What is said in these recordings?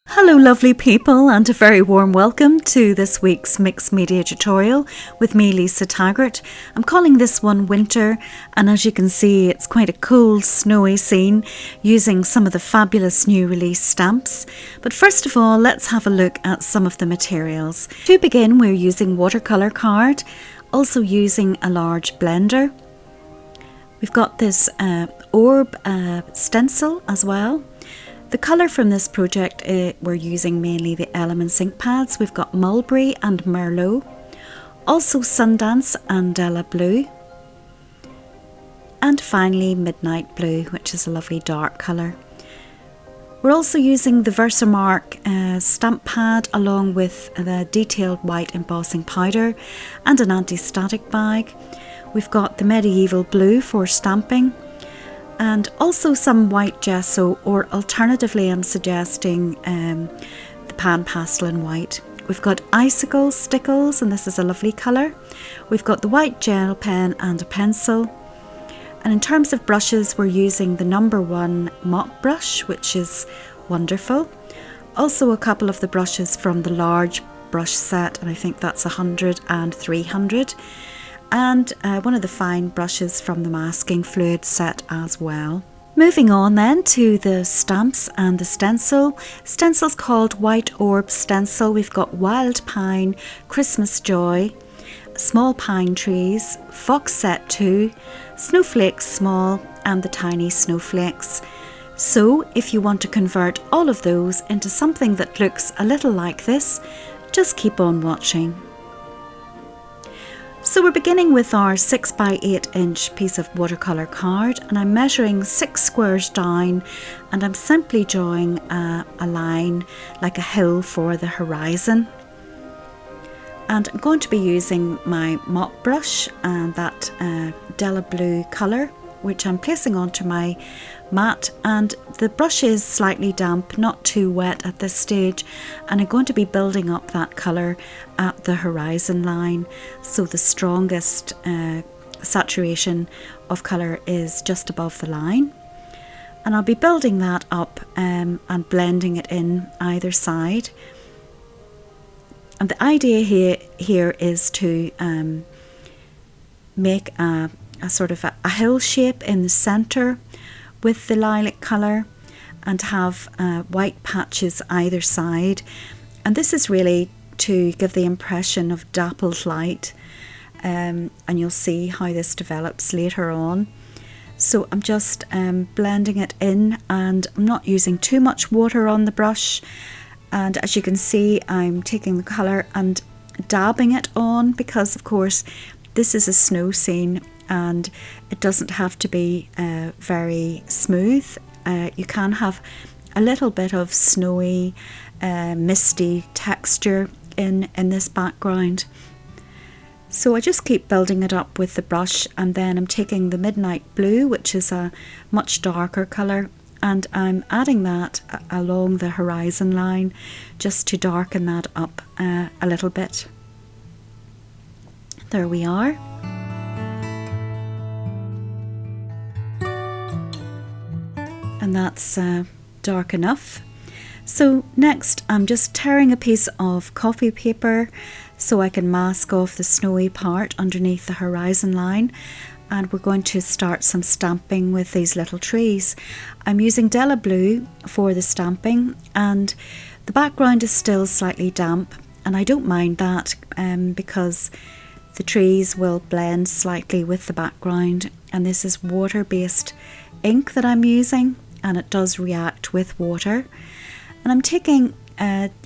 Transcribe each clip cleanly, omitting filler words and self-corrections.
Hello lovely people, and a very warm welcome to this week's mixed media tutorial with me, Lisa Taggart. I'm calling this one Winter, and as you can see it's quite a cool snowy scene using some of the fabulous new release stamps. But first of all, let's have a look at some of the materials. To begin, we're using watercolour card, also using a large blender. We've got this orb stencil as well. The colour from this project, we're using mainly the Elements ink pads. We've got Mulberry and Merlot, also Sundance and Della Blue, and finally Midnight Blue, which is a lovely dark colour. We're also using the Versamark stamp pad along with the detailed white embossing powder and an anti-static bag. We've got the Medieval Blue for stamping, and also some white gesso, or alternatively I'm suggesting the pan pastel in white. We've got Icicle Stickles, and this is a lovely colour. We've got the white gel pen and a pencil. And in terms of brushes, we're using the number 1 mop brush, which is wonderful. Also a couple of the brushes from the large brush set, and I think that's 100 and 300. And one of the fine brushes from the masking fluid set as well. Moving on then to the stamps and the stencil. Stencil's called White Orb Stencil. We've got Wild Pine, Christmas Joy, Small Pine Trees, Fox Set 2, Snowflakes Small, and the Tiny Snowflakes. So if you want to convert all of those into something that looks a little like this, just keep on watching. So we're beginning with our 6 by 8 inch piece of watercolour card, and I'm measuring 6 squares down, and I'm simply drawing a line like a hill for the horizon. And I'm going to be using my mop brush and that Della Blue colour, which I'm placing onto my mat, and the brush is slightly damp, not too wet at this stage, and I'm going to be building up that colour at the horizon line, so the strongest saturation of colour is just above the line, and I'll be building that up and blending it in either side. And the idea here is to make a sort of a hill shape in the centre with the lilac colour, and have white patches either side, and this is really to give the impression of dappled light, and you'll see how this develops later on. So I'm just blending it in, and I'm not using too much water on the brush, and as you can see I'm taking the colour and dabbing it on, because of course this is a snow scene and it doesn't have to be very smooth. You can have a little bit of snowy, misty texture in this background. So I just keep building it up with the brush, and then I'm taking the Midnight Blue, which is a much darker colour, and I'm adding that along the horizon line just to darken that up a little bit. There we are. And that's dark enough. So next I'm just tearing a piece of coffee paper so I can mask off the snowy part underneath the horizon line, and we're going to start some stamping with these little trees. I'm using Della Blue for the stamping, and the background is still slightly damp, and I don't mind that because the trees will blend slightly with the background, and this is water-based ink that I'm using, and it does react with water. And I'm taking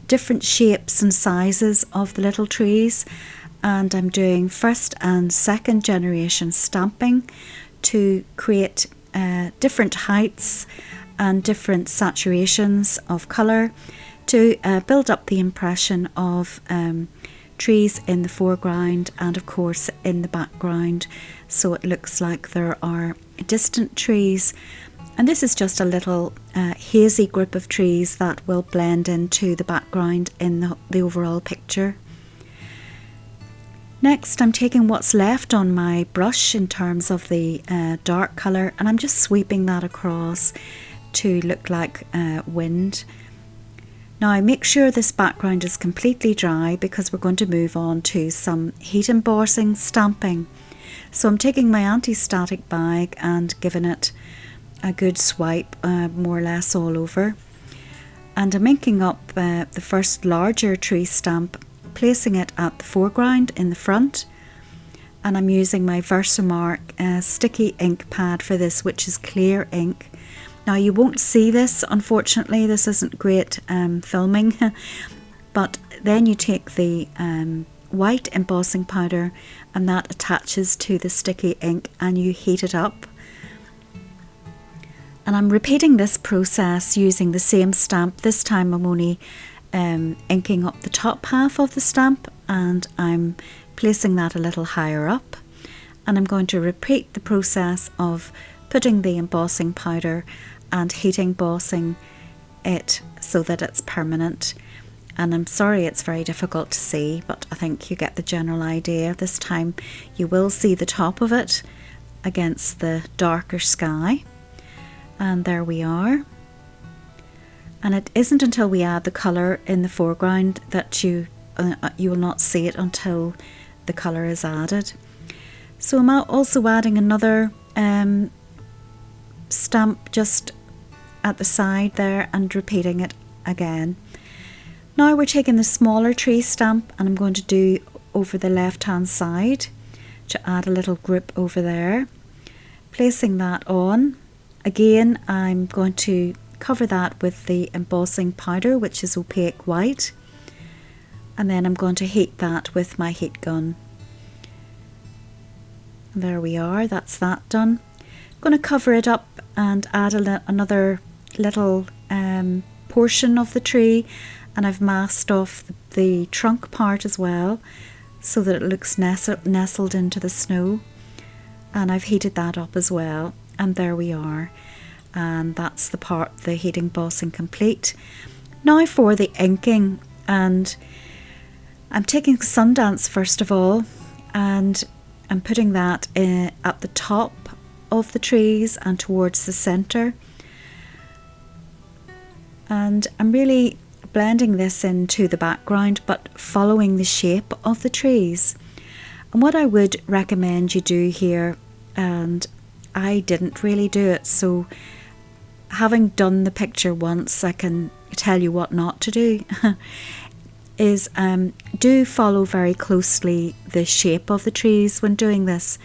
different shapes and sizes of the little trees, and I'm doing first and second generation stamping to create different heights and different saturations of colour to build up the impression of trees in the foreground and of course in the background, so it looks like there are distant trees. And this is just a little hazy group of trees that will blend into the background in the overall picture. Next, I'm taking what's left on my brush in terms of the dark colour, and I'm just sweeping that across to look like wind. Now make sure this background is completely dry because we're going to move on to some heat embossing stamping. So I'm taking my anti-static bag and giving it a good swipe, more or less all over. And I'm inking up the first larger tree stamp, placing it at the foreground in the front. And I'm using my Versamark sticky ink pad for this, which is clear ink. Now you won't see this, unfortunately, this isn't great filming, but then you take the white embossing powder and that attaches to the sticky ink and you heat it up. And I'm repeating this process using the same stamp. This time I'm only inking up the top half of the stamp and I'm placing that a little higher up. And I'm going to repeat the process of putting the embossing powder and heat embossing it so that it's permanent. And I'm sorry it's very difficult to see, but I think you get the general idea. This time you will see the top of it against the darker sky. And there we are. And it isn't until we add the colour in the foreground that you will not see it until the colour is added. So I'm also adding another stamp just at the side there and repeating it again. Now we're taking the smaller tree stamp and I'm going to do over the left hand side to add a little group over there. Placing that on. Again, I'm going to cover that with the embossing powder, which is opaque white, and then I'm going to heat that with my heat gun. There we are, that's that done. I'm going to cover it up and add another little portion of the tree, and I've masked off the trunk part as well so that it looks nestled into the snow, and I've heated that up as well. And there we are, and that's the part, the heat embossing complete. Now for the inking, and I'm taking Sundance first of all, and I'm putting that at the top of the trees and towards the centre, and I'm really blending this into the background but following the shape of the trees. And what I would recommend you do here, and I didn't really do it, so having done the picture once I can tell you what not to do, is do follow very closely the shape of the trees when doing this.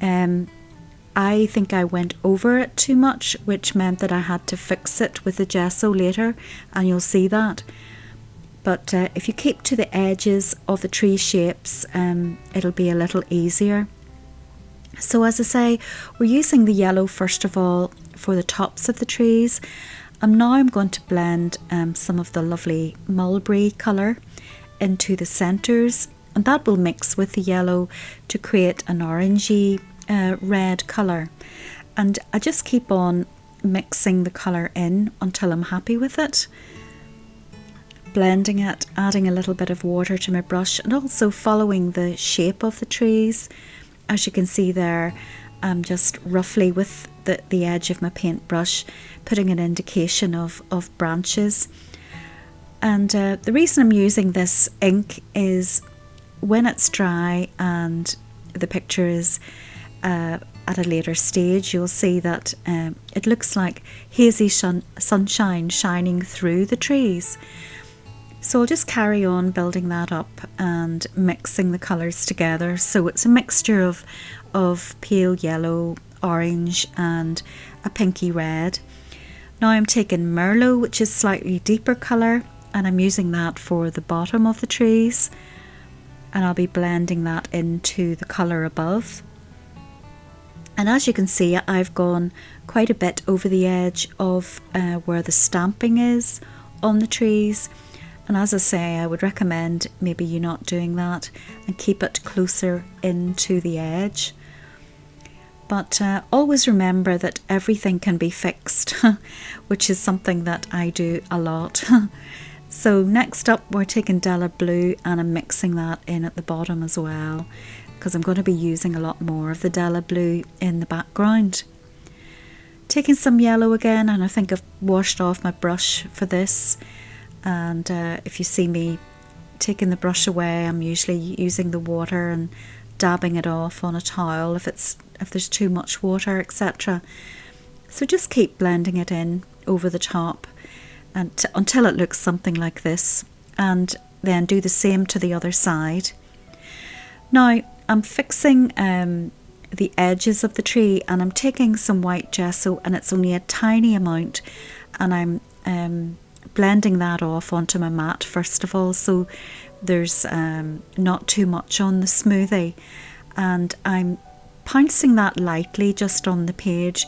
I think I went over it too much, which meant that I had to fix it with the gesso later, and you'll see that. But if you keep to the edges of the tree shapes, it'll be a little easier. So as I say, we're using the yellow first of all for the tops of the trees, and now I'm going to blend some of the lovely mulberry colour into the centres, and that will mix with the yellow to create an orangey red colour. And I just keep on mixing the colour in until I'm happy with it, blending it, adding a little bit of water to my brush, and also following the shape of the trees. As you can see there, I'm just roughly with the edge of my paintbrush putting an indication of branches. And the reason I'm using this ink is when it's dry and the picture is at a later stage, you'll see that it looks like hazy sunshine shining through the trees. So I'll just carry on building that up and mixing the colours together. So it's a mixture of pale yellow, orange and a pinky red. Now I'm taking Merlot, which is slightly deeper colour, and I'm using that for the bottom of the trees, and I'll be blending that into the colour above. And as you can see, I've gone quite a bit over the edge of where the stamping is on the trees. And as I say, I would recommend maybe you not doing that and keep it closer into the edge. But always remember that everything can be fixed, which is something that I do a lot. So next up we're taking Della Blue and I'm mixing that in at the bottom as well, because I'm going to be using a lot more of the Della Blue in the background. Taking some yellow again, and I think I've washed off my brush for this, and if you see me taking the brush away, I'm usually using the water and dabbing it off on a towel if there's too much water, etc. So just keep blending it in over the top and until it looks something like this, and then do the same to the other side. Now I'm fixing the edges of the tree, and I'm taking some white gesso, and it's only a tiny amount, and I'm blending that off onto my mat first of all, so there's not too much on the smoothie, and I'm pouncing that lightly just on the page.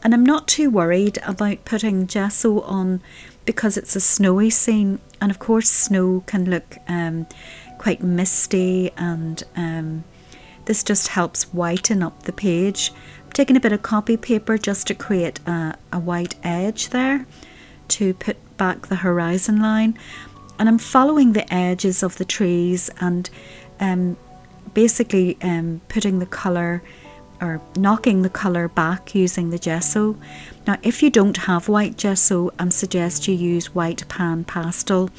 And I'm not too worried about putting gesso on because it's a snowy scene, and of course snow can look quite misty, and this just helps whiten up the page. I'm taking a bit of copy paper just to create a white edge there to put back the horizon line, and I'm following the edges of the trees and basically putting the colour or knocking the colour back using the gesso. Now if you don't have white gesso, I suggest you use white pan pastel.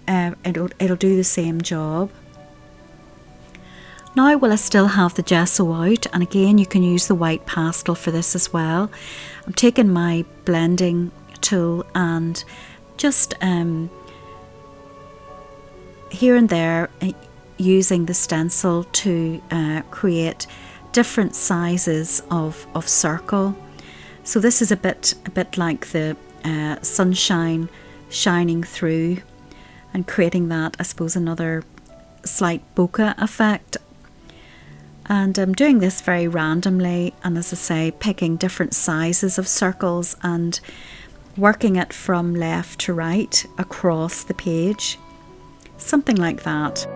It'll do the same job. Now while I still have the gesso out, and again you can use the white pastel for this as well, I'm taking my blending tool and just here and there using the stencil to create different sizes of circle. So this is a bit like the sunshine shining through and creating that, I suppose, another slight bokeh effect. And I'm doing this very randomly, and as I say, picking different sizes of circles and working it from left to right across the page, something like that.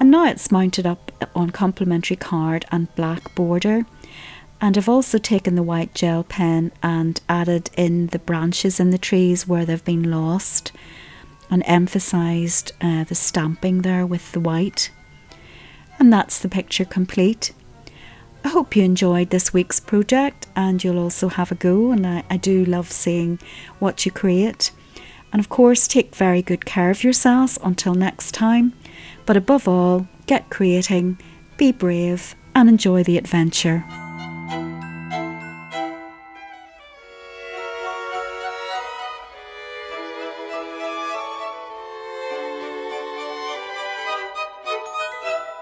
And now it's mounted up on complimentary card and black border. And I've also taken the white gel pen and added in the branches in the trees where they've been lost, and emphasised the stamping there with the white. And that's the picture complete. I hope you enjoyed this week's project and you'll also have a go, and I do love seeing what you create. And of course, take very good care of yourselves until next time. But above all, get creating, be brave and enjoy the adventure.